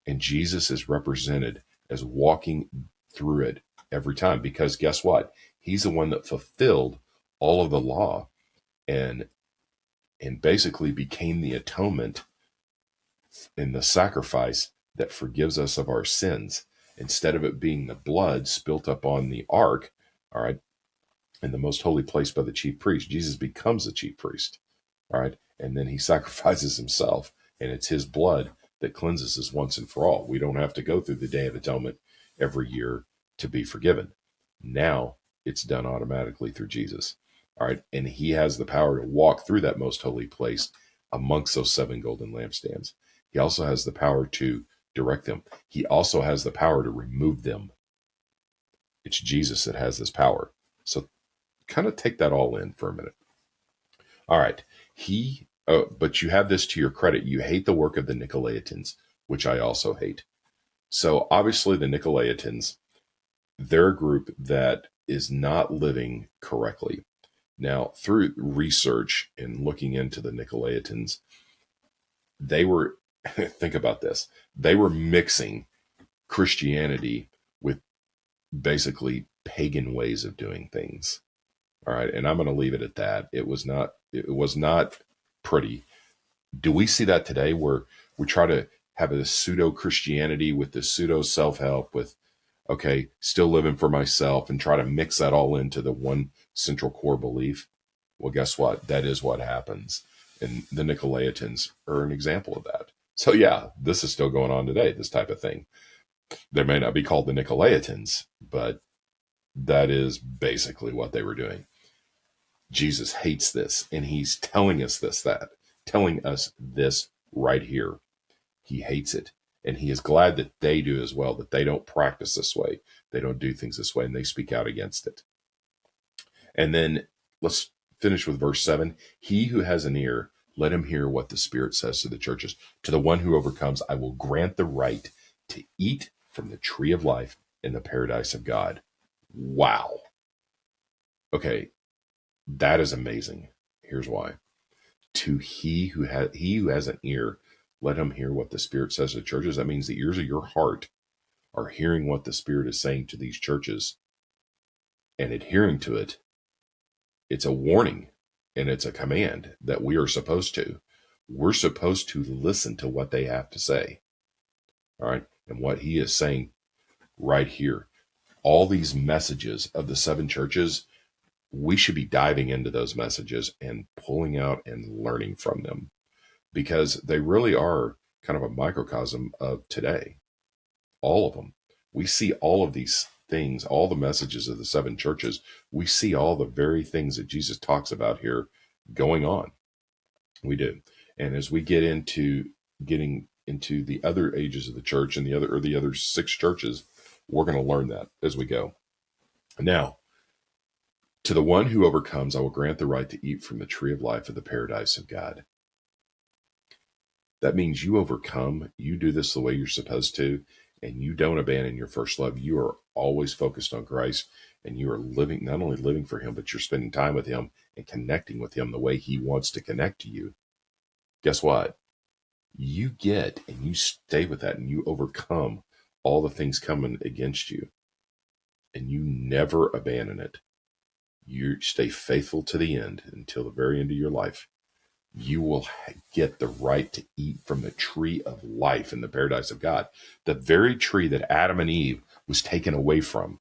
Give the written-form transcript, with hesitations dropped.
And Jesus is represented as walking through it every time, because guess what? He's the one that fulfilled all of the law and basically became the atonement in the sacrifice that forgives us of our sins. Instead of it being the blood spilt up on the ark, all right, in the most holy place by the chief priest, Jesus becomes the chief priest, all right, and then he sacrifices himself, and it's his blood that cleanses us once and for all. We don't have to go through the Day of Atonement every year to be forgiven. Now it's done automatically through Jesus, all right, and he has the power to walk through that most holy place amongst those 7 golden lampstands. He also has the power to direct them. He also has the power to remove them. It's Jesus that has this power. So kind of take that all in for a minute. All right. But you have this to your credit. You hate the work of the Nicolaitans, which I also hate. So obviously the Nicolaitans, they're a group that is not living correctly. Now, through research and looking into the Nicolaitans, they were, think about this, they were mixing Christianity with basically pagan ways of doing things. All right. And I'm going to leave it at that. It was not pretty. Do we see that today, where we try to have a pseudo Christianity with the pseudo self-help with, okay, still living for myself, and try to mix that all into the one central core belief? Well, guess what? That is what happens. And the Nicolaitans are an example of that. So yeah, this is still going on today, this type of thing. They may not be called the Nicolaitans, but that is basically what they were doing. Jesus hates this, and he's telling us this right here. He hates it, and he is glad that they do as well, that they don't practice this way. They don't do things this way, and they speak out against it. And then let's finish with verse 7. He who has an ear, let him hear what the Spirit says to the churches. To the one who overcomes, I will grant the right to eat from the tree of life in the paradise of God. Wow. Okay, that is amazing. Here's why. To he who has an ear, let him hear what the Spirit says to churches. That means the ears of your heart are hearing what the Spirit is saying to these churches and adhering to it. It's a warning and it's a command that we are supposed to. We're supposed to listen to what they have to say. All right. And what he is saying right here, all these messages of the 7 churches, we should be diving into those messages and pulling out and learning from them, because they really are kind of a microcosm of today. All of them. We see all of these things, all the messages of the 7 churches. We see all the very things that Jesus talks about here going on. We do. And as we get into getting into the other ages of the church and the other 6 churches, we're going to learn that as we go. Now, to the one who overcomes, I will grant the right to eat from the tree of life of the paradise of God. That means you overcome, you do this the way you're supposed to, and you don't abandon your first love. You are always focused on Christ, and you are living, not only living for him, but you're spending time with him and connecting with him the way he wants to connect to you. Guess what? You get and you stay with that, and you overcome all the things coming against you, and you never abandon it. You stay faithful to the end until the very end of your life. You will get the right to eat from the tree of life in the paradise of God, the very tree that Adam and Eve was taken away from.